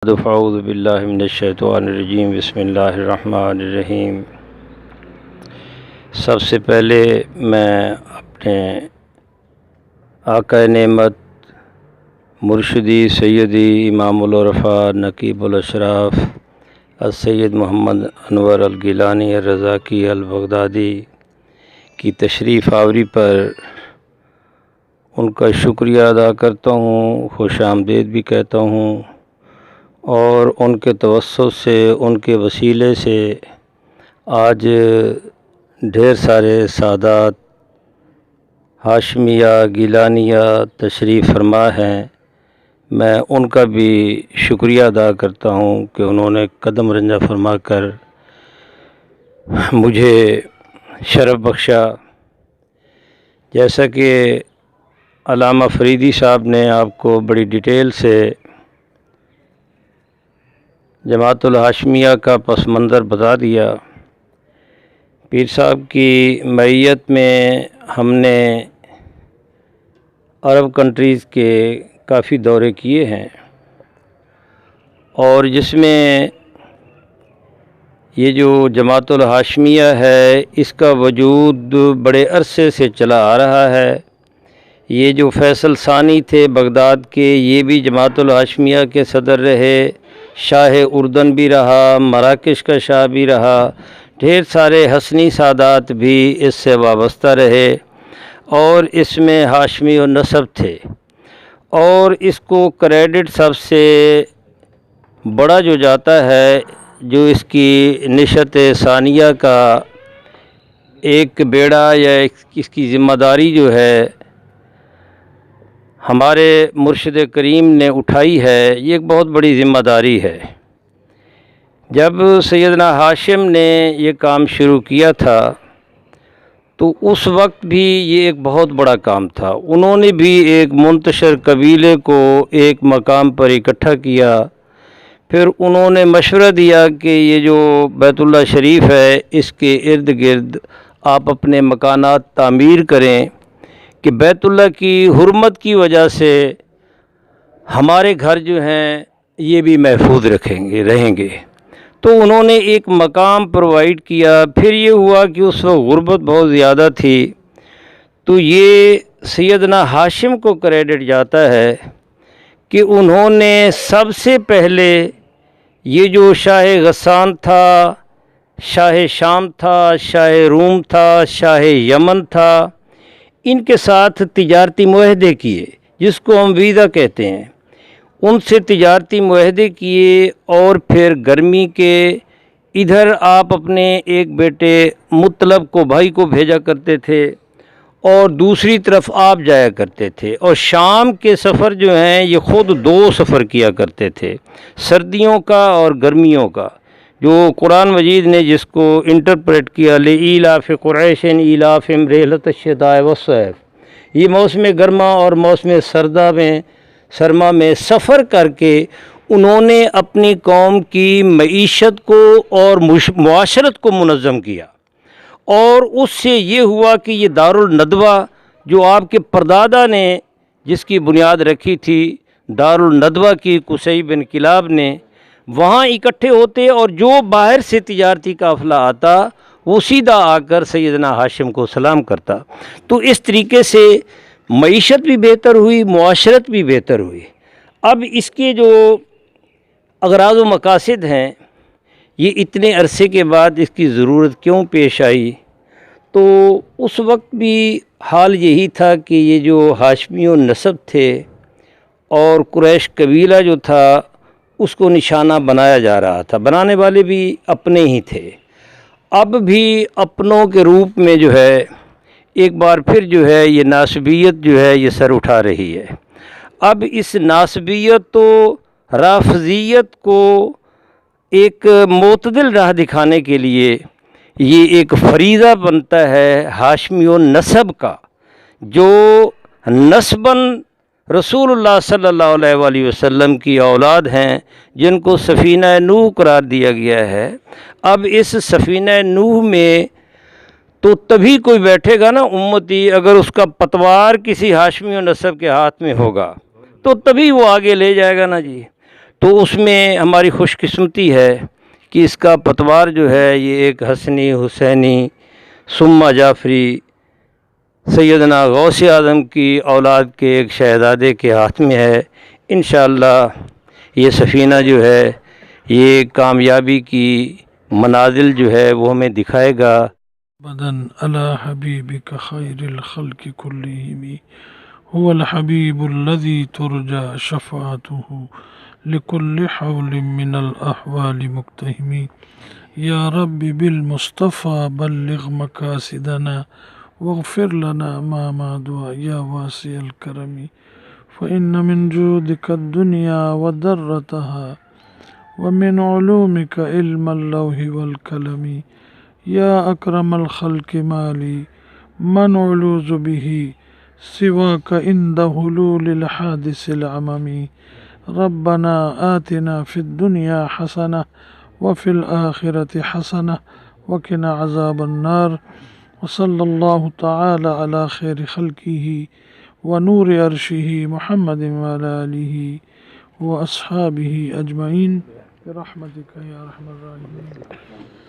اعوذ باللہ من الشیطان الرجیم بسم اللہ الرحمن الرحیم۔ سب سے پہلے میں اپنے آقا نعمت مرشدی سیدی امام العرفاء نقیب الاشراف السید محمد انور الگیلانی الرضاکی البغدادی کی تشریف آوری پر ان کا شکریہ ادا کرتا ہوں، خوش آمدید بھی کہتا ہوں، اور ان کے توسط سے، ان کے وسیلے سے آج ڈھیر سارے سادات ہاشمیہ گیلانیہ تشریف فرما ہیں۔ میں ان کا بھی شکریہ ادا کرتا ہوں کہ انہوں نے قدم رنجہ فرما کر مجھے شرف بخشا۔ جیسا کہ علامہ فریدی صاحب نے آپ کو بڑی ڈیٹیل سے جماعت الہاشمیہ کا پس منظر بتا دیا، پیر صاحب کی معیت میں ہم نے عرب کنٹریز کے کافی دورے کیے ہیں، اور جس میں یہ جو جماعت الہاشمیہ ہے اس کا وجود بڑے عرصے سے چلا آ رہا ہے۔ یہ جو فیصل ثانی تھے بغداد کے، یہ بھی جماعت الہاشمیہ کے صدر رہے، شاہ اردن بھی رہا، مراکش کا شاہ بھی رہا، ڈھیر سارے حسنی سادات بھی اس سے وابستہ رہے، اور اس میں ہاشمی و نسب تھے۔ اور اس کو کریڈٹ سب سے بڑا جو جاتا ہے، جو اس کی نشت ثانیہ کا ایک بیڑا یا اس کی ذمہ داری جو ہے ہمارے مرشد کریم نے اٹھائی ہے، یہ ایک بہت بڑی ذمہ داری ہے۔ جب سیدنا ہاشم نے یہ کام شروع کیا تھا تو اس وقت بھی یہ ایک بہت بڑا کام تھا۔ انہوں نے بھی ایک منتشر قبیلے کو ایک مقام پر اکٹھا کیا، پھر انہوں نے مشورہ دیا کہ یہ جو بیت اللہ شریف ہے اس کے ارد گرد آپ اپنے مکانات تعمیر کریں کہ بیت اللہ کی حرمت کی وجہ سے ہمارے گھر جو ہیں یہ بھی محفوظ رہیں گے۔ تو انہوں نے ایک مقام پرووائڈ کیا۔ پھر یہ ہوا کہ اس وقت غربت بہت زیادہ تھی، تو یہ سیدنا ہاشم کو کریڈٹ جاتا ہے کہ انہوں نے سب سے پہلے یہ جو شاہ غسان تھا، شاہ شام تھا، شاہ روم تھا، شاہ یمن تھا، ان کے ساتھ تجارتی معاہدے کیے، جس کو ہم ویزا کہتے ہیں۔ ان سے تجارتی معاہدے کیے، اور پھر گرمی کے ادھر آپ اپنے ایک بیٹے مطلب کو، بھائی کو بھیجا کرتے تھے، اور دوسری طرف آپ جایا کرتے تھے، اور شام کے سفر جو ہیں یہ خود 2 سفر کیا کرتے تھے، سردیوں کا اور گرمیوں کا، جو قرآن مجید نے جس کو انٹرپریٹ کیا لِإِيلَافِ قُرَيْشٍ إِيلَافِهِمْ رِحْلَةَ الشِّتَاءِ وَالصَّيْفِ، یہ موسم گرما اور موسم سرما میں سفر کر کے انہوں نے اپنی قوم کی معیشت کو اور معاشرت کو منظم کیا، اور اس سے یہ ہوا کہ یہ دارالندوہ جو آپ کے پردادا نے جس کی بنیاد رکھی تھی، دارالندوہ کی قصی بن کلاب نے، وہاں اکٹھے ہوتے، اور جو باہر سے تجارتی قافلہ آتا وہ سیدھا آ کر سیدنا ہاشم کو سلام کرتا۔ تو اس طریقے سے معیشت بھی بہتر ہوئی، معاشرت بھی بہتر ہوئی۔ اب اس کے جو اغراض و مقاصد ہیں، یہ اتنے عرصے کے بعد اس کی ضرورت کیوں پیش آئی؟ تو اس وقت بھی حال یہی تھا کہ یہ جو ہاشمی و نسب تھے اور قریش قبیلہ جو تھا اس کو نشانہ بنایا جا رہا تھا، بنانے والے بھی اپنے ہی تھے۔ اب بھی اپنوں کے روپ میں جو ہے ایک بار پھر جو ہے یہ ناسبیت جو ہے یہ سر اٹھا رہی ہے۔ اب اس ناسبیت و رافضیت کو ایک معتدل راہ دکھانے کے لیے یہ ایک فریضہ بنتا ہے ہاشمی و نسب کا، جو نسباً رسول اللہ صلی اللہ علیہ وآلہ وسلم کی اولاد ہیں، جن کو سفینہ نوح قرار دیا گیا ہے۔ اب اس سفینہ نوح میں تو تبھی کوئی بیٹھے گا نا امتی، اگر اس کا پتوار کسی ہاشمی و نسب کے ہاتھ میں ہوگا تو تبھی وہ آگے لے جائے گا نا جی۔ تو اس میں ہماری خوش قسمتی ہے کہ اس کا پتوار جو ہے یہ ایک حسنی حسینی ثم جعفری سیدنا غوث اعظم کی اولاد کے ایک شہزادے کے ہاتھ میں ہے۔ انشاءاللہ یہ سفینہ جو ہے یہ کامیابی کی منازل جو ہے وہ ہمیں دکھائے گا۔ بدن علی حبیبک خیر الخلق کلہم هو الحبیب الذی ترجى شفاعته لكل حول من الاحوال مقتحم یا رب بالمصطفى بلغ مقاصدنا واغفر لنا ما دعا یا واسع الکرم فإن من جودك الدنيا وذرتها ومن علومك علم اللوح والقلم یا اکرم الخلق مالی من علوذ به سواک عند حلول الحادث العمم ربنا آتنا فی الدنیا حسنة وفي الآخرة حسنة وقنا عذاب النار وصلی اللہ تعالی علی خیر خلقہ ونور عرشہ محمد وعلی آلہ واصحابہ اجمعین برحمتک یا ارحم الراحمین۔